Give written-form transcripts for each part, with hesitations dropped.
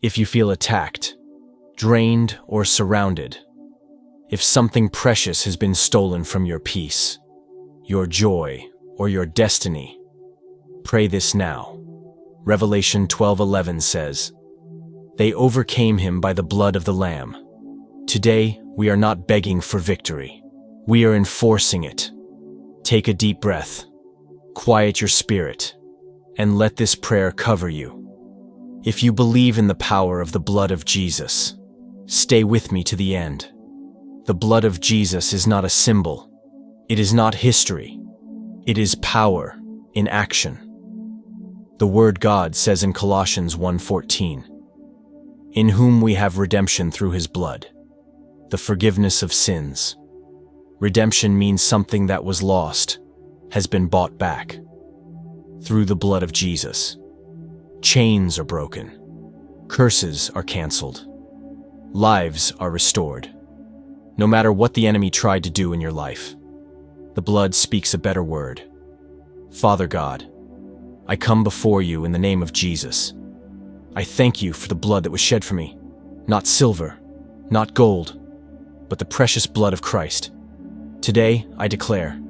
If you feel attacked, drained, or surrounded, if something precious has been stolen from your peace, your joy, or your destiny, pray this now. Revelation 12:11 says, "They overcame him by the blood of the Lamb." Today, we are not begging for victory. We are enforcing it. Take a deep breath, quiet your spirit, and let this prayer cover you. If you believe in the power of the blood of Jesus, stay with me to the end. The blood of Jesus is not a symbol. It is not history. It is power in action. The Word God says in Colossians 1:14, "In whom we have redemption through his blood, the forgiveness of sins." Redemption means something that was lost has been bought back. Through the blood of Jesus, chains are broken, curses are canceled, lives are restored. No matter what the enemy tried to do in your life, the blood speaks a better word. Father God, I come before you in the name of Jesus. I thank you for the blood that was shed for me, not silver, not gold, but the precious blood of Christ. Today, I declare,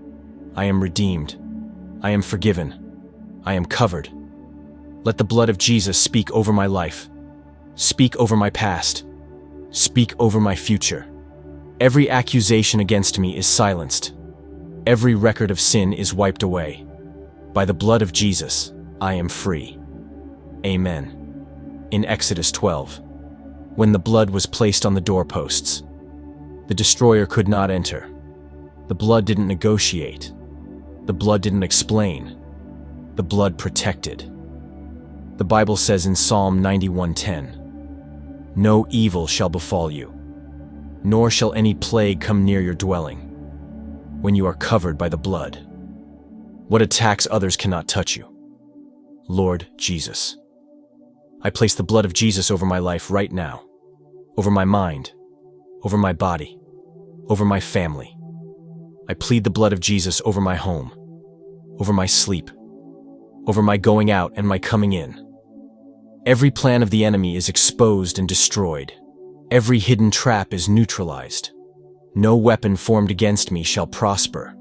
I am redeemed, I am forgiven, I am covered. Let the blood of Jesus speak over my life, speak over my past, speak over my future. Every accusation against me is silenced. Every record of sin is wiped away. By the blood of Jesus, I am free. Amen. In Exodus 12, when the blood was placed on the doorposts, the destroyer could not enter. The blood didn't negotiate. The blood didn't explain. The blood protected. The Bible says in Psalm 91:10, "No evil shall befall you, nor shall any plague come near your dwelling, when you are covered by the blood." What attacks others cannot touch you. Lord Jesus, I place the blood of Jesus over my life right now, over my mind, over my body, over my family. I plead the blood of Jesus over my home, over my sleep, over my going out and my coming in. Every plan of the enemy is exposed and destroyed. Every hidden trap is neutralized. No weapon formed against me shall prosper.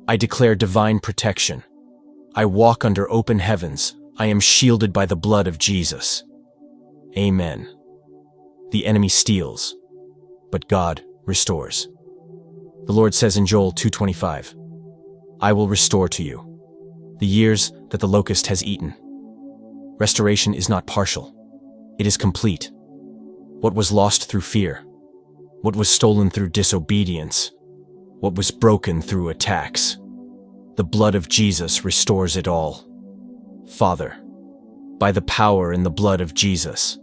I declare divine protection. I walk under open heavens. I am shielded by the blood of Jesus. Amen. The enemy steals, but God restores. The Lord says in Joel 2:25, "I will restore to you the years that the locust has eaten." Restoration is not partial. It is complete. What was lost through fear, what was stolen through disobedience, what was broken through attacks, the blood of Jesus restores it all. Father, by the power in the blood of Jesus,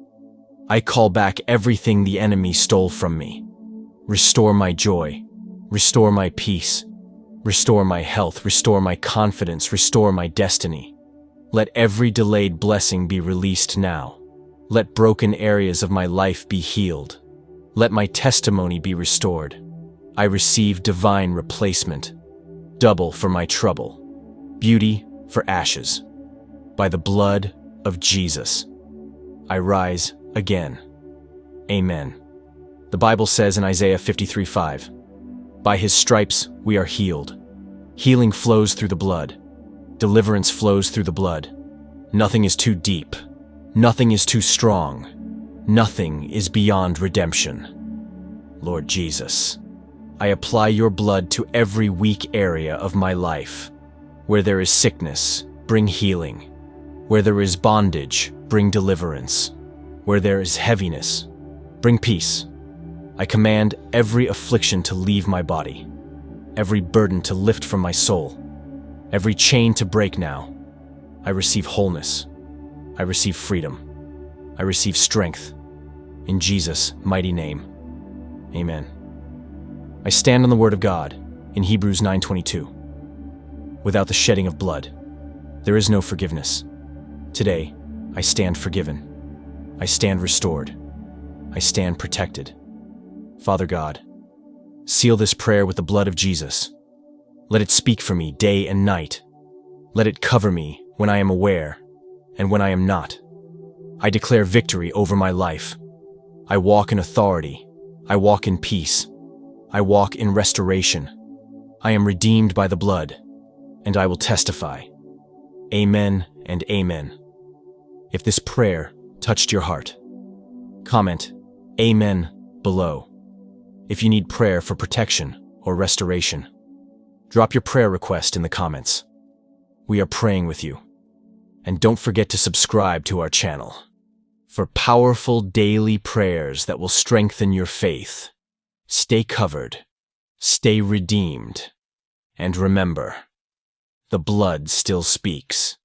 I call back everything the enemy stole from me. Restore my joy, restore my peace, restore my health, restore my confidence, restore my destiny. Let every delayed blessing be released now. Let broken areas of my life be healed. Let my testimony be restored. I receive divine replacement, double for my trouble, beauty for ashes. By the blood of Jesus, I rise again. Amen. The Bible says in Isaiah 53:5, "By his stripes we are healed." Healing flows through the blood. Deliverance flows through the blood. Nothing is too deep. Nothing is too strong. Nothing is beyond redemption. Lord Jesus, I apply your blood to every weak area of my life. Where there is sickness, bring healing. Where there is bondage, bring deliverance. Where there is heaviness, bring peace. I command every affliction to leave my body, every burden to lift from my soul, every chain to break now. I receive wholeness. I receive freedom. I receive strength. In Jesus' mighty name, amen. I stand on the word of God in Hebrews 9:22. Without the shedding of blood, there is no forgiveness. Today, I stand forgiven. I stand restored. I stand protected. Father God, seal this prayer with the blood of Jesus. Let it speak for me day and night. Let it cover me when I am aware and when I am not. I declare victory over my life. I walk in authority. I walk in peace. I walk in restoration. I am redeemed by the blood, and I will testify. Amen and amen. If this prayer touched your heart, comment Amen below. If you need prayer for protection or restoration, drop your prayer request in the comments. We are praying with you. And don't forget to subscribe to our channel for powerful daily prayers that will strengthen your faith. Stay covered, stay redeemed, and remember, the blood still speaks.